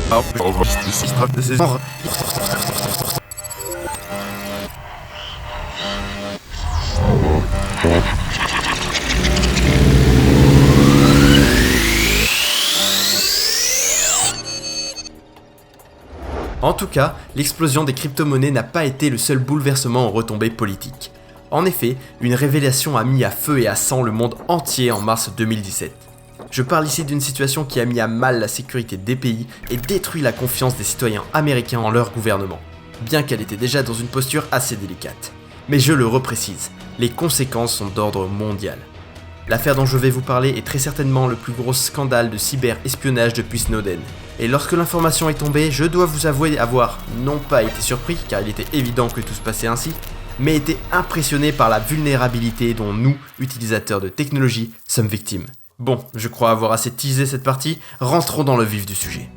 En tout cas, l'explosion des crypto-monnaies n'a pas été le seul bouleversement aux retombées politiques. En effet, une révélation a mis à feu et à sang le monde entier en mars 2017. Je parle ici d'une situation qui a mis à mal la sécurité des pays et détruit la confiance des citoyens américains en leur gouvernement, bien qu'elle était déjà dans une posture assez délicate. Mais je le reprécise, les conséquences sont d'ordre mondial. L'affaire dont je vais vous parler est très certainement le plus gros scandale de cyber-espionnage depuis Snowden. Et lorsque l'information est tombée, je dois vous avouer avoir non pas été surpris, car il était évident que tout se passait ainsi, mais été impressionné par la vulnérabilité dont nous, utilisateurs de technologie, sommes victimes. Bon, je crois avoir assez teasé cette partie, rentrons dans le vif du sujet.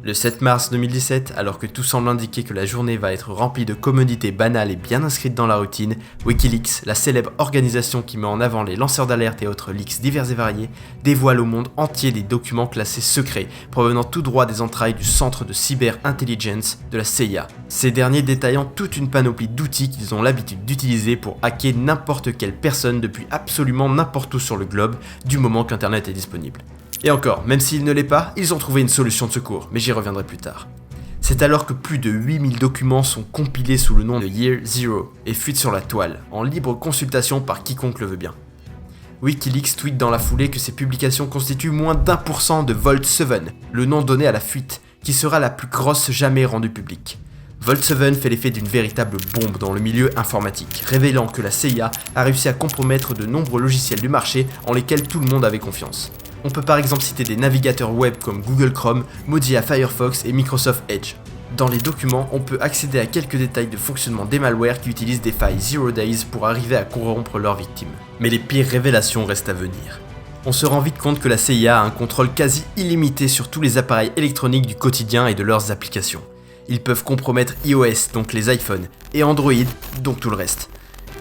Le 7 mars 2017, alors que tout semble indiquer que la journée va être remplie de commodités banales et bien inscrites dans la routine, Wikileaks, la célèbre organisation qui met en avant les lanceurs d'alerte et autres leaks divers et variés, dévoile au monde entier des documents classés secrets provenant tout droit des entrailles du Centre de Cyber Intelligence de la CIA. Ces derniers détaillant toute une panoplie d'outils qu'ils ont l'habitude d'utiliser pour hacker n'importe quelle personne depuis absolument n'importe où sur le globe, du moment qu'Internet est disponible. Et encore, même s'il ne l'est pas, ils ont trouvé une solution de secours, mais j'y reviendrai plus tard. C'est alors que plus de 8000 documents sont compilés sous le nom de Year Zero et fuitent sur la toile, en libre consultation par quiconque le veut bien. Wikileaks tweet dans la foulée que ces publications constituent moins d'1% de Vault 7, le nom donné à la fuite, qui sera la plus grosse jamais rendue publique. Vault 7 fait l'effet d'une véritable bombe dans le milieu informatique, révélant que la CIA a réussi à compromettre de nombreux logiciels du marché en lesquels tout le monde avait confiance. On peut par exemple citer des navigateurs web comme Google Chrome, Mozilla Firefox et Microsoft Edge. Dans les documents, on peut accéder à quelques détails de fonctionnement des malwares qui utilisent des failles Zero Days pour arriver à corrompre leurs victimes. Mais les pires révélations restent à venir. On se rend vite compte que la CIA a un contrôle quasi illimité sur tous les appareils électroniques du quotidien et de leurs applications. Ils peuvent compromettre iOS, donc les iPhones, et Android, donc tout le reste.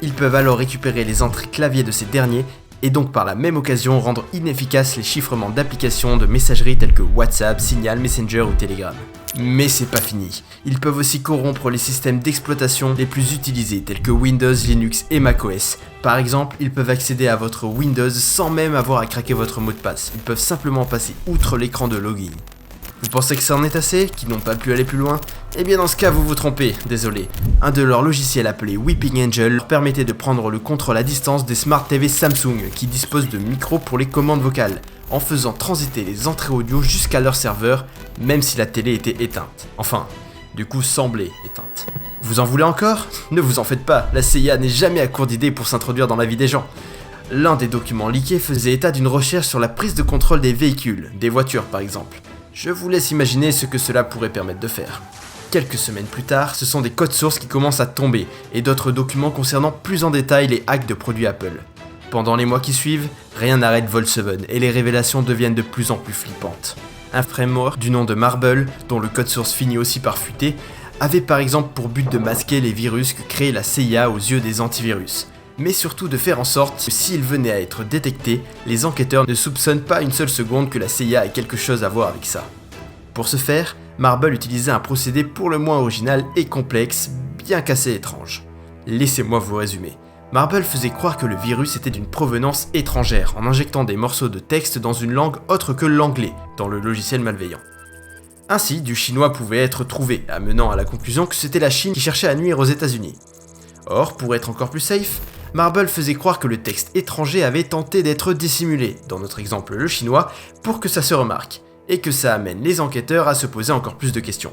Ils peuvent alors récupérer les entrées clavier de ces derniers et donc par la même occasion rendre inefficaces les chiffrements d'applications de messagerie telles que WhatsApp, Signal, Messenger ou Telegram. Mais c'est pas fini. Ils peuvent aussi corrompre les systèmes d'exploitation les plus utilisés tels que Windows, Linux et macOS. Par exemple, ils peuvent accéder à votre Windows sans même avoir à craquer votre mot de passe. Ils peuvent simplement passer outre l'écran de login. Vous pensez que ça en est assez, qu'ils n'ont pas pu aller plus loin? Eh bien dans ce cas vous vous trompez, désolé. Un de leurs logiciels appelé Weeping Angel leur permettait de prendre le contrôle à distance des Smart TV Samsung qui disposent de micros pour les commandes vocales, en faisant transiter les entrées audio jusqu'à leur serveur, même si la télé était éteinte. Enfin, du coup semblait éteinte. Vous en voulez encore? Ne vous en faites pas, la CIA n'est jamais à court d'idées pour s'introduire dans la vie des gens. L'un des documents leakés faisait état d'une recherche sur la prise de contrôle des véhicules, des voitures par exemple. Je vous laisse imaginer ce que cela pourrait permettre de faire. Quelques semaines plus tard, ce sont des codes sources qui commencent à tomber et d'autres documents concernant plus en détail les hacks de produits Apple. Pendant les mois qui suivent, rien n'arrête Vault 7 et les révélations deviennent de plus en plus flippantes. Un framework du nom de Marble, dont le code source finit aussi par fuiter, avait par exemple pour but de masquer les virus que créait la CIA aux yeux des antivirus. Mais surtout de faire en sorte que s'ils venaient à être détectés, les enquêteurs ne soupçonnent pas une seule seconde que la CIA ait quelque chose à voir avec ça. Pour ce faire, Marble utilisait un procédé pour le moins original et complexe, bien qu'assez étrange. Laissez-moi vous résumer. Marble faisait croire que le virus était d'une provenance étrangère en injectant des morceaux de texte dans une langue autre que l'anglais, dans le logiciel malveillant. Ainsi, du chinois pouvait être trouvé, amenant à la conclusion que c'était la Chine qui cherchait à nuire aux États-Unis. Or, pour être encore plus safe, Marble faisait croire que le texte étranger avait tenté d'être dissimulé, dans notre exemple le chinois, pour que ça se remarque, et que ça amène les enquêteurs à se poser encore plus de questions.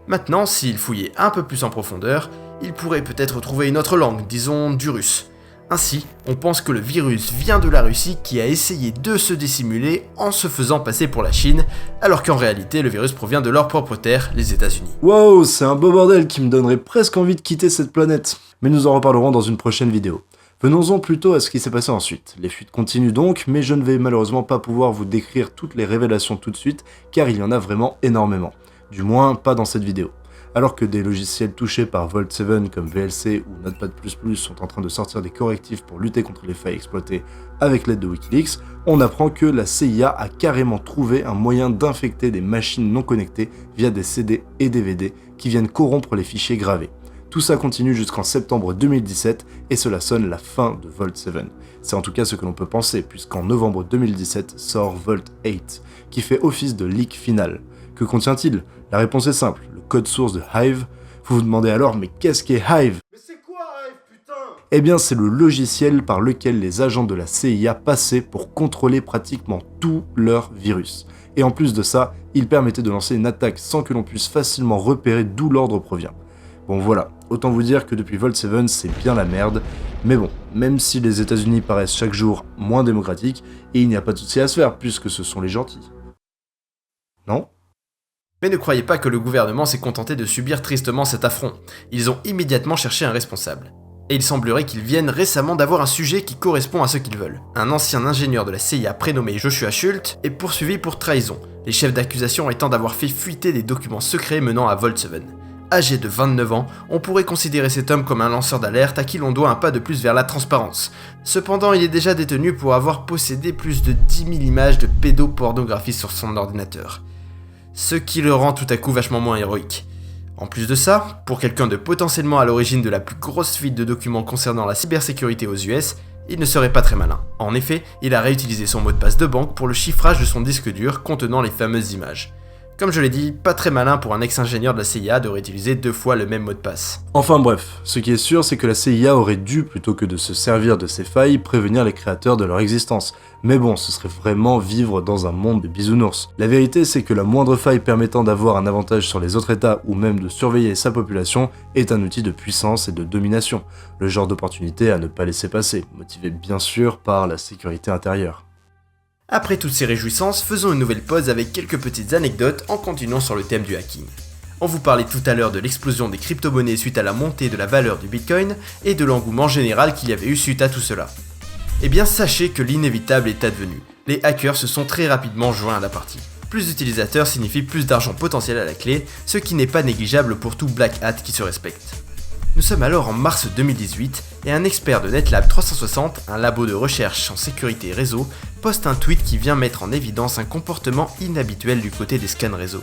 Maintenant, s'ils fouillaient un peu plus en profondeur, ils pourraient peut-être trouver une autre langue, disons du russe. Ainsi, on pense que le virus vient de la Russie qui a essayé de se dissimuler en se faisant passer pour la Chine, alors qu'en réalité le virus provient de leur propre terre, les États-Unis. Wow, c'est un beau bordel qui me donnerait presque envie de quitter cette planète. Mais nous en reparlerons dans une prochaine vidéo. Venons-en plutôt à ce qui s'est passé ensuite. Les fuites continuent donc, mais je ne vais malheureusement pas pouvoir vous décrire toutes les révélations tout de suite, car il y en a vraiment énormément. Du moins, pas dans cette vidéo. Alors que des logiciels touchés par Vault7 comme VLC ou Notepad++ sont en train de sortir des correctifs pour lutter contre les failles exploitées avec l'aide de Wikileaks, on apprend que la CIA a carrément trouvé un moyen d'infecter des machines non connectées via des CD et DVD qui viennent corrompre les fichiers gravés. Tout ça continue jusqu'en septembre 2017 et cela sonne la fin de Vault7. C'est en tout cas ce que l'on peut penser puisqu'en novembre 2017 sort Vault 8 qui fait office de leak final. Que contient-il ? La réponse est simple, le code source de Hive. Vous vous demandez alors mais qu'est-ce qu'est Hive ? Mais c'est quoi Hive, putain ? Eh bien c'est le logiciel par lequel les agents de la CIA passaient pour contrôler pratiquement tous leurs virus. Et en plus de ça, il permettait de lancer une attaque sans que l'on puisse facilement repérer d'où l'ordre provient. Bon voilà, autant vous dire que depuis Vault7 c'est bien la merde, mais bon, même si les États-Unis paraissent chaque jour moins démocratiques, il n'y a pas de souci à se faire puisque ce sont les gentils. Non ? Mais ne croyez pas que le gouvernement s'est contenté de subir tristement cet affront, ils ont immédiatement cherché un responsable. Et il semblerait qu'ils viennent récemment d'avoir un sujet qui correspond à ce qu'ils veulent. Un ancien ingénieur de la CIA prénommé Joshua Schultz est poursuivi pour trahison, les chefs d'accusation étant d'avoir fait fuiter des documents secrets menant à Vault7. Âgé de 29 ans, on pourrait considérer cet homme comme un lanceur d'alerte à qui l'on doit un pas de plus vers la transparence. Cependant, il est déjà détenu pour avoir possédé plus de 10 000 images de pédopornographie sur son ordinateur. Ce qui le rend tout à coup vachement moins héroïque. En plus de ça, pour quelqu'un de potentiellement à l'origine de la plus grosse fuite de documents concernant la cybersécurité aux US, il ne serait pas très malin. En effet, il a réutilisé son mot de passe de banque pour le chiffrage de son disque dur contenant les fameuses images. Comme je l'ai dit, pas très malin pour un ex-ingénieur de la CIA de réutiliser 2 fois le même mot de passe. Enfin bref, ce qui est sûr c'est que la CIA aurait dû, plutôt que de se servir de ces failles, prévenir les créateurs de leur existence. Mais bon, ce serait vraiment vivre dans un monde de bisounours. La vérité c'est que la moindre faille permettant d'avoir un avantage sur les autres états ou même de surveiller sa population est un outil de puissance et de domination. Le genre d'opportunité à ne pas laisser passer, motivé bien sûr par la sécurité intérieure. Après toutes ces réjouissances, faisons une nouvelle pause avec quelques petites anecdotes en continuant sur le thème du hacking. On vous parlait tout à l'heure de l'explosion des crypto-monnaies suite à la montée de la valeur du Bitcoin et de l'engouement général qu'il y avait eu suite à tout cela. Eh bien sachez que l'inévitable est advenu. Les hackers se sont très rapidement joints à la partie. Plus d'utilisateurs signifie plus d'argent potentiel à la clé, ce qui n'est pas négligeable pour tout black hat qui se respecte. Nous sommes alors en mars 2018 et un expert de NetLab 360, un labo de recherche en sécurité réseau, poste un tweet qui vient mettre en évidence un comportement inhabituel du côté des scans réseau.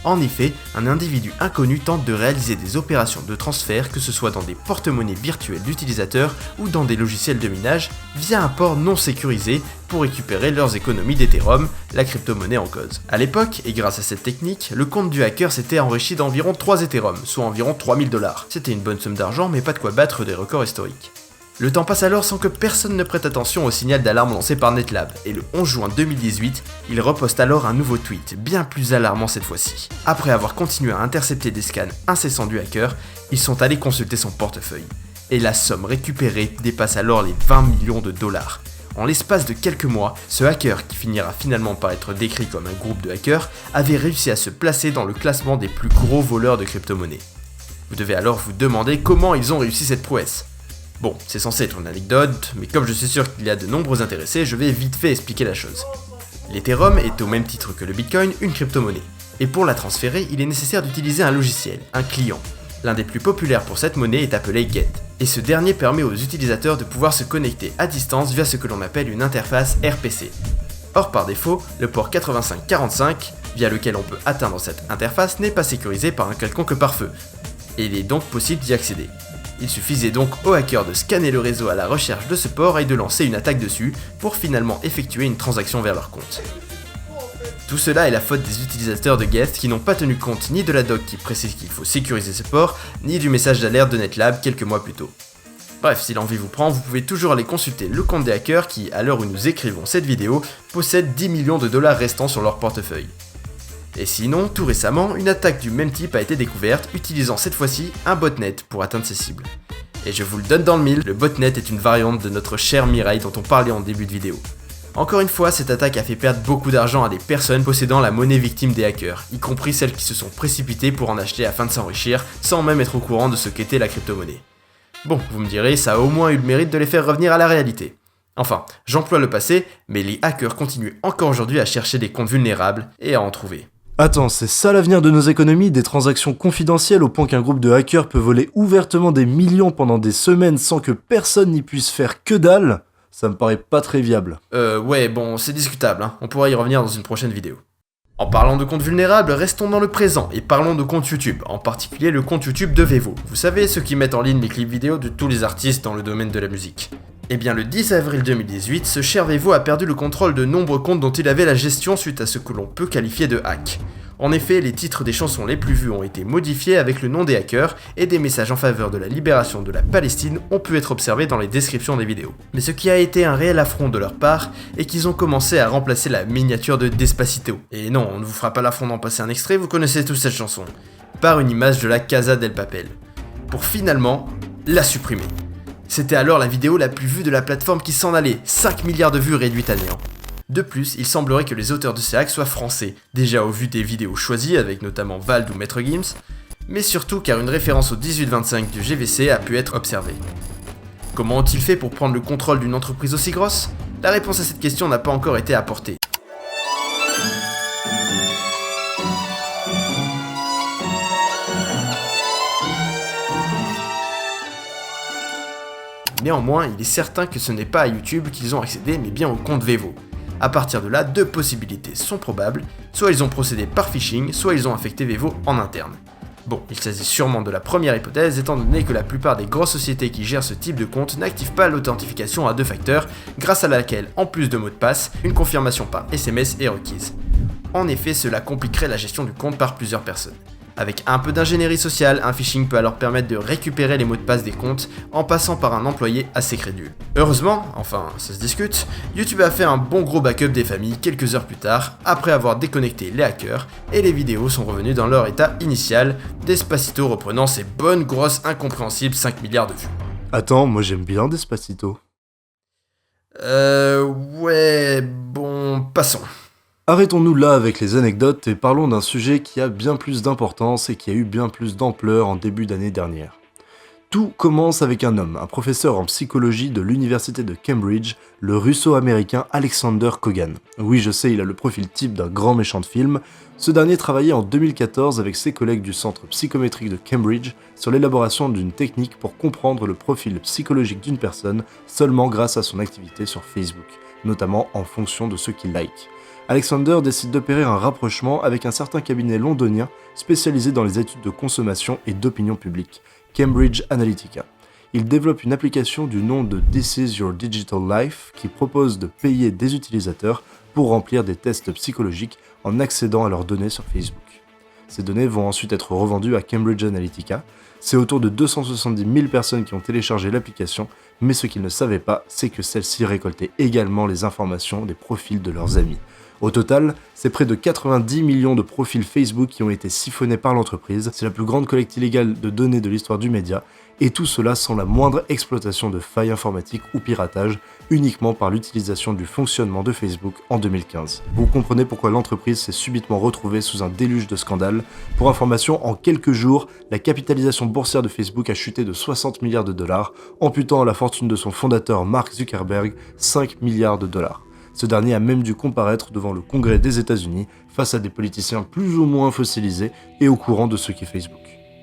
En effet, un individu inconnu tente de réaliser des opérations de transfert, que ce soit dans des porte-monnaies virtuelles d'utilisateurs ou dans des logiciels de minage, via un port non sécurisé pour récupérer leurs économies d'Ethereum, la crypto-monnaie en cause. A l'époque, et grâce à cette technique, le compte du hacker s'était enrichi d'environ 3 Ethereum, soit environ 3000 $. C'était une bonne somme d'argent, mais pas de quoi battre des records historiques. Le temps passe alors sans que personne ne prête attention au signal d'alarme lancé par NetLab, et le 11 juin 2018, il reposte alors un nouveau tweet, bien plus alarmant cette fois-ci. Après avoir continué à intercepter des scans incessants du hacker, ils sont allés consulter son portefeuille. Et la somme récupérée dépasse alors les 20 millions de $. En l'espace de quelques mois, ce hacker, qui finira finalement par être décrit comme un groupe de hackers, avait réussi à se placer dans le classement des plus gros voleurs de crypto-monnaies. Vous devez alors vous demander comment ils ont réussi cette prouesse. Bon, c'est censé être une anecdote, mais comme je suis sûr qu'il y a de nombreux intéressés, je vais vite fait expliquer la chose. L'Ethereum est au même titre que le Bitcoin une crypto-monnaie, et pour la transférer, il est nécessaire d'utiliser un logiciel, un client. L'un des plus populaires pour cette monnaie est appelé Get, et ce dernier permet aux utilisateurs de pouvoir se connecter à distance via ce que l'on appelle une interface RPC. Or par défaut, le port 8545, via lequel on peut atteindre cette interface, n'est pas sécurisé par un quelconque pare-feu, et il est donc possible d'y accéder. Il suffisait donc aux hackers de scanner le réseau à la recherche de ce port et de lancer une attaque dessus pour finalement effectuer une transaction vers leur compte. Tout cela est la faute des utilisateurs de Guest qui n'ont pas tenu compte ni de la doc qui précise qu'il faut sécuriser ce port, ni du message d'alerte de NetLab quelques mois plus tôt. Bref, si l'envie vous prend, vous pouvez toujours aller consulter le compte des hackers qui, à l'heure où nous écrivons cette vidéo, possèdent 10 millions de $ restants sur leur portefeuille. Et sinon, tout récemment, une attaque du même type a été découverte, utilisant cette fois-ci un botnet pour atteindre ses cibles. Et je vous le donne dans le mille, le botnet est une variante de notre cher Mirai dont on parlait en début de vidéo. Encore une fois, cette attaque a fait perdre beaucoup d'argent à des personnes possédant la monnaie victime des hackers, y compris celles qui se sont précipitées pour en acheter afin de s'enrichir, sans même être au courant de ce qu'était la crypto-monnaie. Bon, vous me direz, ça a au moins eu le mérite de les faire revenir à la réalité. Enfin, j'emploie le passé, mais les hackers continuent encore aujourd'hui à chercher des comptes vulnérables et à en trouver. Attends, c'est ça l'avenir de nos économies, des transactions confidentielles au point qu'un groupe de hackers peut voler ouvertement des millions pendant des semaines sans que personne n'y puisse faire que dalle? Ça me paraît pas très viable. Ouais, bon, c'est discutable, hein. On pourra y revenir dans une prochaine vidéo. En parlant de comptes vulnérables, restons dans le présent et parlons de comptes YouTube, en particulier le compte YouTube de Vevo. Vous savez, ceux qui mettent en ligne les clips vidéo de tous les artistes dans le domaine de la musique. Eh bien, le 10 avril 2018, ce cher Vevo a perdu le contrôle de nombreux comptes dont il avait la gestion suite à ce que l'on peut qualifier de hack. En effet, les titres des chansons les plus vues ont été modifiés avec le nom des hackers et des messages en faveur de la libération de la Palestine ont pu être observés dans les descriptions des vidéos. Mais ce qui a été un réel affront de leur part est qu'ils ont commencé à remplacer la miniature de Despacito. Et non, on ne vous fera pas l'affront d'en passer un extrait, vous connaissez tous cette chanson. Par une image de la Casa del Papel. Pour finalement la supprimer. C'était alors la vidéo la plus vue de la plateforme qui s'en allait, 5 milliards de vues réduites à néant. De plus, il semblerait que les auteurs de ces hacks soient français, déjà au vu des vidéos choisies avec notamment Vald ou Maître Gims, mais surtout car une référence au 1825 du GVC a pu être observée. Comment ont-ils fait pour prendre le contrôle d'une entreprise aussi grosse? La réponse à cette question n'a pas encore été apportée. Néanmoins, il est certain que ce n'est pas à YouTube qu'ils ont accédé mais bien au compte Vevo. A partir de là, deux possibilités sont probables, soit ils ont procédé par phishing, soit ils ont affecté Vevo en interne. Bon, il s'agit sûrement de la première hypothèse étant donné que la plupart des grosses sociétés qui gèrent ce type de compte n'activent pas l'authentification à 2 facteurs, grâce à laquelle, en plus de mot de passe, une confirmation par SMS est requise. En effet, cela compliquerait la gestion du compte par plusieurs personnes. Avec un peu d'ingénierie sociale, un phishing peut alors permettre de récupérer les mots de passe des comptes en passant par un employé assez crédule. Heureusement, enfin ça se discute, YouTube a fait un bon gros backup des familles quelques heures plus tard, après avoir déconnecté les hackers, et les vidéos sont revenues dans leur état initial, Despacito reprenant ses bonnes grosses incompréhensibles 5 milliards de vues. Attends, moi j'aime bien Despacito. Ouais, bon, passons. Arrêtons-nous là avec les anecdotes et parlons d'un sujet qui a bien plus d'importance et qui a eu bien plus d'ampleur en début d'année dernière. Tout commence avec un homme, un professeur en psychologie de l'université de Cambridge, le russo-américain Alexander Kogan. Oui, je sais, il a le profil type d'un grand méchant de film. Ce dernier travaillait en 2014 avec ses collègues du centre psychométrique de Cambridge sur l'élaboration d'une technique pour comprendre le profil psychologique d'une personne seulement grâce à son activité sur Facebook, notamment en fonction de ceux qui like. Alexander décide d'opérer un rapprochement avec un certain cabinet londonien spécialisé dans les études de consommation et d'opinion publique, Cambridge Analytica. Il développe une application du nom de This is Your Digital Life qui propose de payer des utilisateurs pour remplir des tests psychologiques en accédant à leurs données sur Facebook. Ces données vont ensuite être revendues à Cambridge Analytica. C'est autour de 270 000 personnes qui ont téléchargé l'application, mais ce qu'ils ne savaient pas, c'est que celle-ci récoltait également les informations des profils de leurs amis. Au total, c'est près de 90 millions de profils Facebook qui ont été siphonnés par l'entreprise, c'est la plus grande collecte illégale de données de l'histoire du média, et tout cela sans la moindre exploitation de failles informatiques ou piratage, uniquement par l'utilisation du fonctionnement de Facebook en 2015. Vous comprenez pourquoi l'entreprise s'est subitement retrouvée sous un déluge de scandales. Pour information, en quelques jours, la capitalisation boursière de Facebook a chuté de 60 milliards de dollars, amputant à la fortune de son fondateur Mark Zuckerberg 5 milliards de dollars. Ce dernier a même dû comparaître devant le Congrès des États-Unis face à des politiciens plus ou moins fossilisés et au courant de ce qu'est Facebook.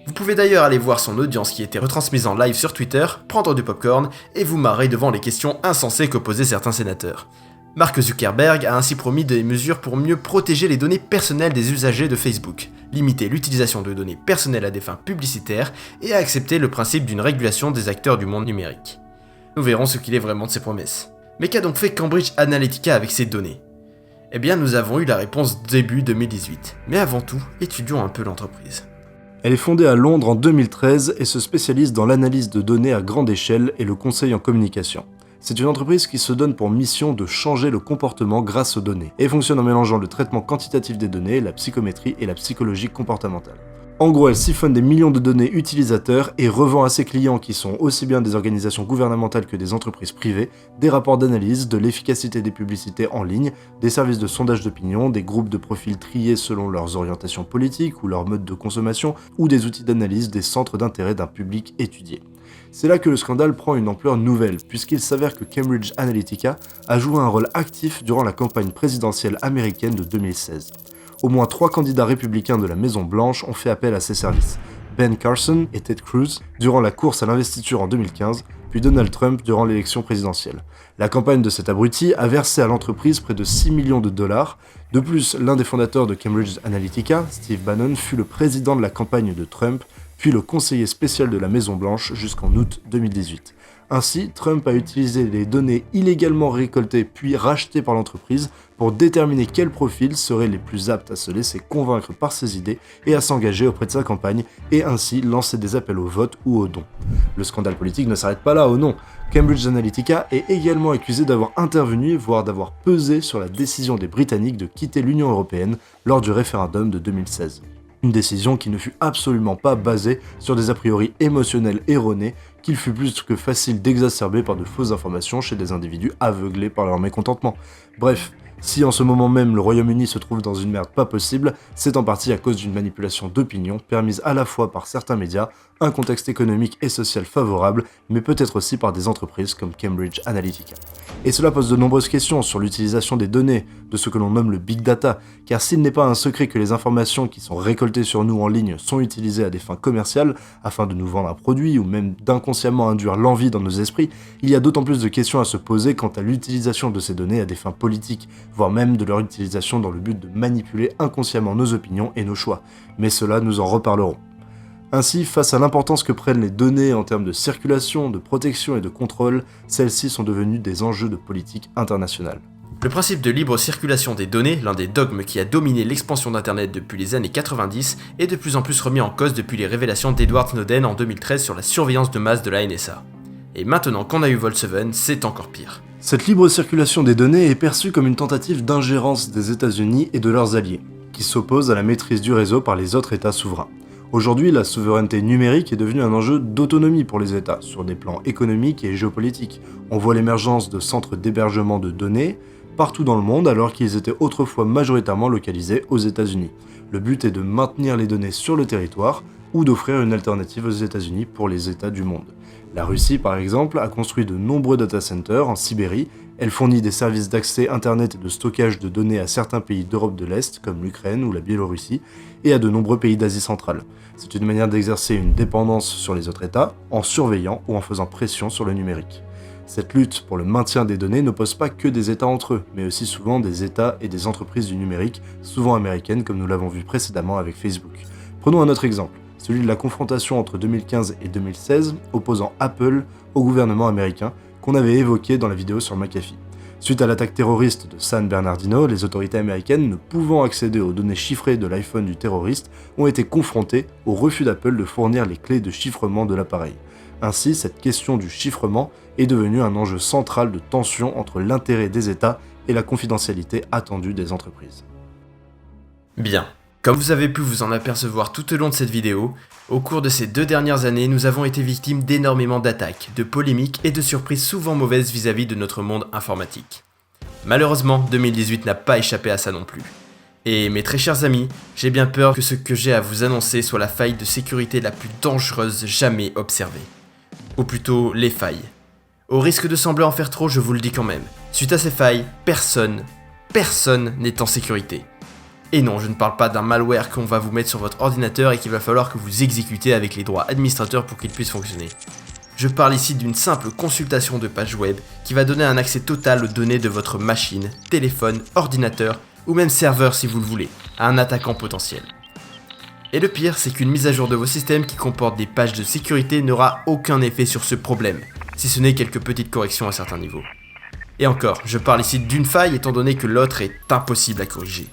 Vous pouvez d'ailleurs aller voir son audience qui était retransmise en live sur Twitter, prendre du popcorn et vous marrer devant les questions insensées que posaient certains sénateurs. Mark Zuckerberg a ainsi promis des mesures pour mieux protéger les données personnelles des usagers de Facebook, limiter l'utilisation de données personnelles à des fins publicitaires et accepter le principe d'une régulation des acteurs du monde numérique. Nous verrons ce qu'il est vraiment de ses promesses. Mais qu'a donc fait Cambridge Analytica avec ces données? Eh bien, nous avons eu la réponse début 2018. Mais avant tout, étudions un peu l'entreprise. Elle est fondée à Londres en 2013 et se spécialise dans l'analyse de données à grande échelle et le conseil en communication. C'est une entreprise qui se donne pour mission de changer le comportement grâce aux données et fonctionne en mélangeant le traitement quantitatif des données, la psychométrie et la psychologie comportementale. En gros, elle siphonne des millions de données utilisateurs et revend à ses clients qui sont aussi bien des organisations gouvernementales que des entreprises privées, des rapports d'analyse de l'efficacité des publicités en ligne, des services de sondage d'opinion, des groupes de profils triés selon leurs orientations politiques ou leur mode de consommation, ou des outils d'analyse des centres d'intérêt d'un public étudié. C'est là que le scandale prend une ampleur nouvelle, puisqu'il s'avère que Cambridge Analytica a joué un rôle actif durant la campagne présidentielle américaine de 2016. au moins 3 candidats républicains de la Maison-Blanche ont fait appel à ses services. Ben Carson et Ted Cruz durant la course à l'investiture en 2015, puis Donald Trump durant l'élection présidentielle. La campagne de cet abruti a versé à l'entreprise près de 6 millions de dollars. De plus, l'un des fondateurs de Cambridge Analytica, Steve Bannon, fut le président de la campagne de Trump, puis le conseiller spécial de la Maison-Blanche jusqu'en août 2018. Ainsi, Trump a utilisé les données illégalement récoltées puis rachetées par l'entreprise pour déterminer quels profils seraient les plus aptes à se laisser convaincre par ses idées et à s'engager auprès de sa campagne et ainsi lancer des appels au vote ou aux dons. Le scandale politique ne s'arrête pas là, oh non. Cambridge Analytica est également accusé d'avoir intervenu, voire d'avoir pesé sur la décision des Britanniques de quitter l'Union européenne lors du référendum de 2016. Une décision qui ne fut absolument pas basée sur des a priori émotionnels erronés qu'il fut plus que facile d'exacerber par de fausses informations chez des individus aveuglés par leur mécontentement. Bref, si en ce moment même le Royaume-Uni se trouve dans une merde pas possible, c'est en partie à cause d'une manipulation d'opinion permise à la fois par certains médias, un contexte économique et social favorable, mais peut-être aussi par des entreprises comme Cambridge Analytica. Et cela pose de nombreuses questions sur l'utilisation des données, de ce que l'on nomme le big data, car s'il n'est pas un secret que les informations qui sont récoltées sur nous en ligne sont utilisées à des fins commerciales, afin de nous vendre un produit ou même d'inconsciemment induire l'envie dans nos esprits, il y a d'autant plus de questions à se poser quant à l'utilisation de ces données à des fins politiques, voire même de leur utilisation dans le but de manipuler inconsciemment nos opinions et nos choix. Mais cela, nous en reparlerons. Ainsi, face à l'importance que prennent les données en termes de circulation, de protection et de contrôle, celles-ci sont devenues des enjeux de politique internationale. Le principe de libre circulation des données, l'un des dogmes qui a dominé l'expansion d'Internet depuis les années 90, est de plus en plus remis en cause depuis les révélations d'Edward Snowden en 2013 sur la surveillance de masse de la NSA. Et maintenant qu'on a eu Vol7, c'est encore pire. Cette libre circulation des données est perçue comme une tentative d'ingérence des États-Unis et de leurs alliés, qui s'opposent à la maîtrise du réseau par les autres États souverains. Aujourd'hui, la souveraineté numérique est devenue un enjeu d'autonomie pour les États, sur des plans économiques et géopolitiques. On voit l'émergence de centres d'hébergement de données partout dans le monde alors qu'ils étaient autrefois majoritairement localisés aux États-Unis. Le but est de maintenir les données sur le territoire ou d'offrir une alternative aux États-Unis pour les États du monde. La Russie, par exemple, a construit de nombreux data centers en Sibérie. Elle fournit des services d'accès Internet et de stockage de données à certains pays d'Europe de l'Est, comme l'Ukraine ou la Biélorussie, et à de nombreux pays d'Asie centrale. C'est une manière d'exercer une dépendance sur les autres États, en surveillant ou en faisant pression sur le numérique. Cette lutte pour le maintien des données n'oppose pas que des États entre eux, mais aussi souvent des États et des entreprises du numérique, souvent américaines comme nous l'avons vu précédemment avec Facebook. Prenons un autre exemple, celui de la confrontation entre 2015 et 2016 opposant Apple au gouvernement américain, qu'on avait évoqué dans la vidéo sur McAfee. Suite à l'attaque terroriste de San Bernardino, les autorités américaines, ne pouvant accéder aux données chiffrées de l'iPhone du terroriste, ont été confrontées au refus d'Apple de fournir les clés de chiffrement de l'appareil. Ainsi, cette question du chiffrement est devenue un enjeu central de tension entre l'intérêt des États et la confidentialité attendue des entreprises. Bien. Comme vous avez pu vous en apercevoir tout au long de cette vidéo, au cours de ces 2 dernières années, nous avons été victimes d'énormément d'attaques, de polémiques et de surprises souvent mauvaises vis-à-vis de notre monde informatique. Malheureusement, 2018 n'a pas échappé à ça non plus. Et mes très chers amis, j'ai bien peur que ce que j'ai à vous annoncer soit la faille de sécurité la plus dangereuse jamais observée. Ou plutôt, les failles. Au risque de sembler en faire trop, je vous le dis quand même. Suite à ces failles, personne n'est en sécurité. Et non, je ne parle pas d'un malware qu'on va vous mettre sur votre ordinateur et qu'il va falloir que vous exécutez avec les droits administrateurs pour qu'il puisse fonctionner. Je parle ici d'une simple consultation de page web qui va donner un accès total aux données de votre machine, téléphone, ordinateur ou même serveur si vous le voulez, à un attaquant potentiel. Et le pire, c'est qu'une mise à jour de vos systèmes qui comporte des pages de sécurité n'aura aucun effet sur ce problème, si ce n'est quelques petites corrections à certains niveaux. Et encore, je parle ici d'une faille étant donné que l'autre est impossible à corriger.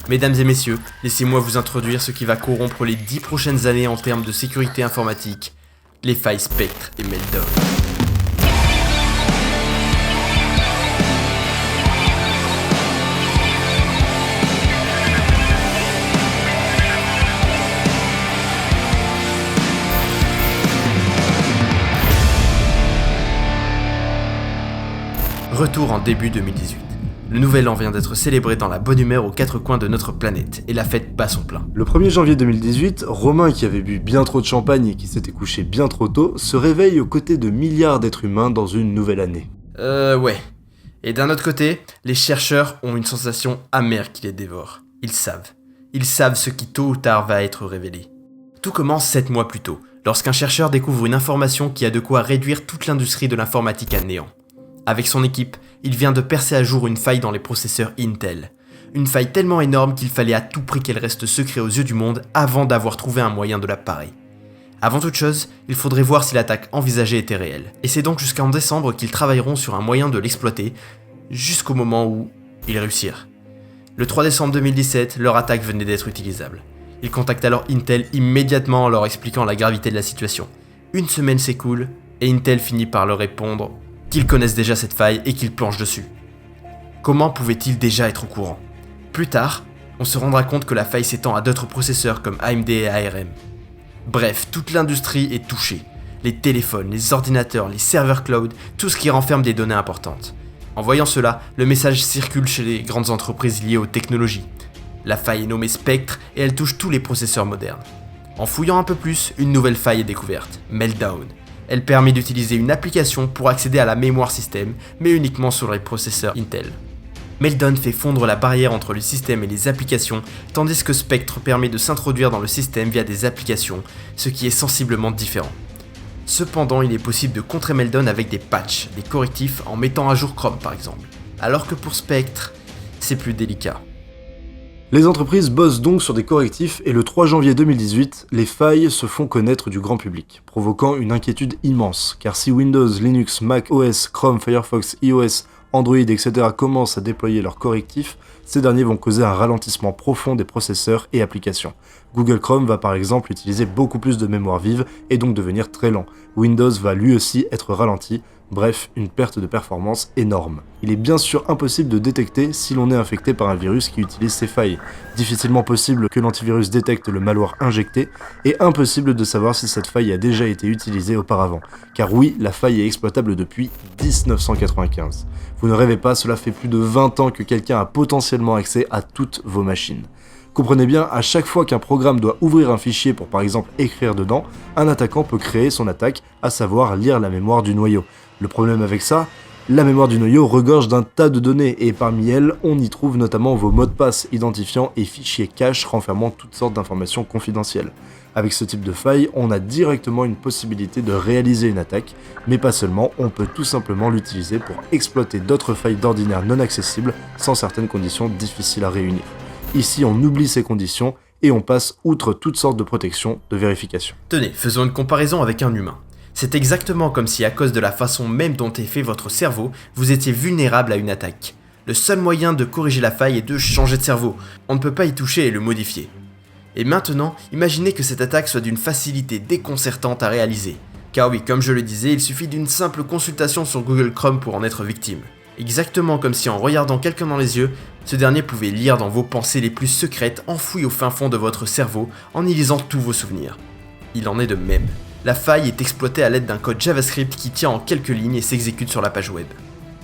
Mesdames et messieurs, laissez-moi vous introduire ce qui va corrompre les 10 prochaines années en termes de sécurité informatique, les failles Spectre et Meltdown. Retour en début 2018. Le nouvel an vient d'être célébré dans la bonne humeur aux 4 coins de notre planète, et la fête bat son plein. Le 1er janvier 2018, Romain, qui avait bu bien trop de champagne et qui s'était couché bien trop tôt, se réveille aux côtés de milliards d'êtres humains dans une nouvelle année. Ouais. Et d'un autre côté, les chercheurs ont une sensation amère qui les dévore. Ils savent. Ils savent ce qui tôt ou tard va être révélé. Tout commence 7 mois plus tôt, lorsqu'un chercheur découvre une information qui a de quoi réduire toute l'industrie de l'informatique à néant. Avec son équipe, il vient de percer à jour une faille dans les processeurs Intel. Une faille tellement énorme qu'il fallait à tout prix qu'elle reste secrète aux yeux du monde avant d'avoir trouvé un moyen de la parer. Avant toute chose, il faudrait voir si l'attaque envisagée était réelle. Et c'est donc jusqu'en décembre qu'ils travailleront sur un moyen de l'exploiter, jusqu'au moment où ils réussirent. Le 3 décembre 2017, leur attaque venait d'être utilisable. Ils contactent alors Intel immédiatement en leur expliquant la gravité de la situation. Une semaine s'écoule, et Intel finit par leur répondre qu'ils connaissent déjà cette faille et qu'ils planchent dessus. Comment pouvaient-ils déjà être au courant ? Plus tard, on se rendra compte que la faille s'étend à d'autres processeurs comme AMD et ARM. Bref, toute l'industrie est touchée. Les téléphones, les ordinateurs, les serveurs cloud, tout ce qui renferme des données importantes. En voyant cela, le message circule chez les grandes entreprises liées aux technologies. La faille est nommée Spectre et elle touche tous les processeurs modernes. En fouillant un peu plus, une nouvelle faille est découverte, Meltdown. Elle permet d'utiliser une application pour accéder à la mémoire système, mais uniquement sur les processeurs Intel. Meltdown fait fondre la barrière entre le système et les applications, tandis que Spectre permet de s'introduire dans le système via des applications, ce qui est sensiblement différent. Cependant, il est possible de contrer Meltdown avec des patchs, des correctifs en mettant à jour Chrome par exemple. Alors que pour Spectre, c'est plus délicat. Les entreprises bossent donc sur des correctifs et le 3 janvier 2018, les failles se font connaître du grand public, provoquant une inquiétude immense, car si Windows, Linux, Mac OS, Chrome, Firefox, iOS, Android, etc. commencent à déployer leurs correctifs, ces derniers vont causer un ralentissement profond des processeurs et applications. Google Chrome va par exemple utiliser beaucoup plus de mémoire vive et donc devenir très lent. Windows va lui aussi être ralenti, bref, une perte de performance énorme. Il est bien sûr impossible de détecter si l'on est infecté par un virus qui utilise ces failles. Difficilement possible que l'antivirus détecte le malware injecté, et impossible de savoir si cette faille a déjà été utilisée auparavant. Car oui, la faille est exploitable depuis 1995. Vous ne rêvez pas, cela fait plus de 20 ans que quelqu'un a potentiellement accès à toutes vos machines. Comprenez bien, à chaque fois qu'un programme doit ouvrir un fichier pour par exemple écrire dedans, un attaquant peut créer son attaque, à savoir lire la mémoire du noyau. Le problème avec ça, la mémoire du noyau regorge d'un tas de données et parmi elles, on y trouve notamment vos mots de passe, identifiants et fichiers cache renfermant toutes sortes d'informations confidentielles. Avec ce type de faille, on a directement une possibilité de réaliser une attaque, mais pas seulement, on peut tout simplement l'utiliser pour exploiter d'autres failles d'ordinaire non accessibles sans certaines conditions difficiles à réunir. Ici, on oublie ces conditions et on passe outre toutes sortes de protections, de vérification. Tenez, faisons une comparaison avec un humain. C'est exactement comme si à cause de la façon même dont est fait votre cerveau, vous étiez vulnérable à une attaque. Le seul moyen de corriger la faille est de changer de cerveau. On ne peut pas y toucher et le modifier. Et maintenant, imaginez que cette attaque soit d'une facilité déconcertante à réaliser. Car oui, comme je le disais, il suffit d'une simple consultation sur Google Chrome pour en être victime. Exactement comme si en regardant quelqu'un dans les yeux, ce dernier pouvait lire dans vos pensées les plus secrètes enfouies au fin fond de votre cerveau en y lisant tous vos souvenirs. Il en est de même. La faille est exploitée à l'aide d'un code JavaScript qui tient en quelques lignes et s'exécute sur la page web.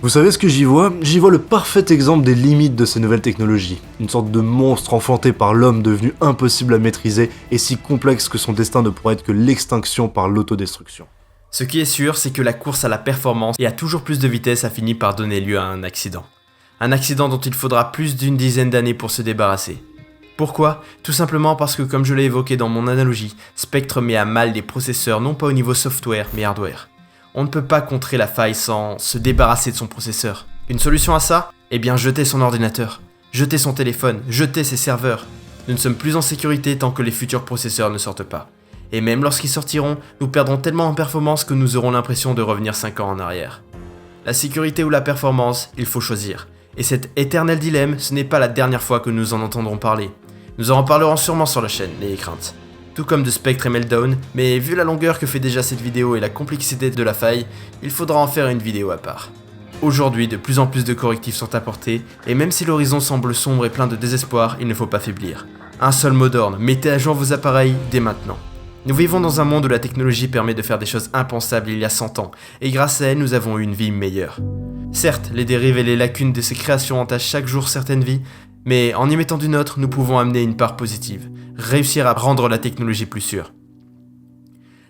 Vous savez ce que j'y vois ? J'y vois le parfait exemple des limites de ces nouvelles technologies. Une sorte de monstre enfanté par l'homme devenu impossible à maîtriser et si complexe que son destin ne pourrait être que l'extinction par l'autodestruction. Ce qui est sûr, c'est que la course à la performance et à toujours plus de vitesse a fini par donner lieu à un accident. Un accident dont il faudra plus d'une dizaine d'années pour se débarrasser. Pourquoi ? Tout simplement parce que, comme je l'ai évoqué dans mon analogie, Spectre met à mal des processeurs non pas au niveau software, mais hardware. On ne peut pas contrer la faille sans se débarrasser de son processeur. Une solution à ça ? Eh bien, jeter son ordinateur, jeter son téléphone, jeter ses serveurs. Nous ne sommes plus en sécurité tant que les futurs processeurs ne sortent pas. Et même lorsqu'ils sortiront, nous perdrons tellement en performance que nous aurons l'impression de revenir 5 ans en arrière. La sécurité ou la performance, il faut choisir. Et cet éternel dilemme, ce n'est pas la dernière fois que nous en entendrons parler. Nous en reparlerons sûrement sur la chaîne, n'ayez crainte. Tout comme de Spectre et Meltdown, mais vu la longueur que fait déjà cette vidéo et la complexité de la faille, il faudra en faire une vidéo à part. Aujourd'hui, de plus en plus de correctifs sont apportés, et même si l'horizon semble sombre et plein de désespoir, il ne faut pas faiblir. Un seul mot d'ordre, mettez à jour vos appareils dès maintenant. Nous vivons dans un monde où la technologie permet de faire des choses impensables il y a 100 ans, et grâce à elle, nous avons eu une vie meilleure. Certes, les dérives et les lacunes de ces créations entachent chaque jour certaines vies, mais en y mettant du nôtre, nous pouvons amener une part positive, réussir à rendre la technologie plus sûre.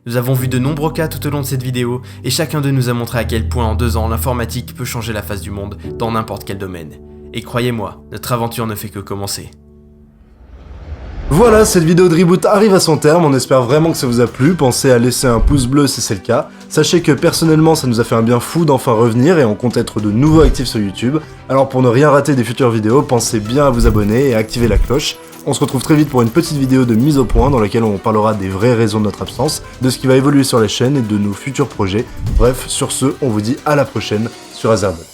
Nous avons vu de nombreux cas tout au long de cette vidéo, et chacun d'eux nous a montré à quel point en 2 ans l'informatique peut changer la face du monde dans n'importe quel domaine. Et croyez-moi, notre aventure ne fait que commencer. Voilà, cette vidéo de reboot arrive à son terme, on espère vraiment que ça vous a plu, pensez à laisser un pouce bleu si c'est le cas. Sachez que personnellement ça nous a fait un bien fou d'enfin revenir et on compte être de nouveau actifs sur YouTube. Alors pour ne rien rater des futures vidéos, pensez bien à vous abonner et à activer la cloche. On se retrouve très vite pour une petite vidéo de mise au point dans laquelle on parlera des vraies raisons de notre absence, de ce qui va évoluer sur la chaîne et de nos futurs projets. Bref, sur ce, on vous dit à la prochaine sur Azerbot.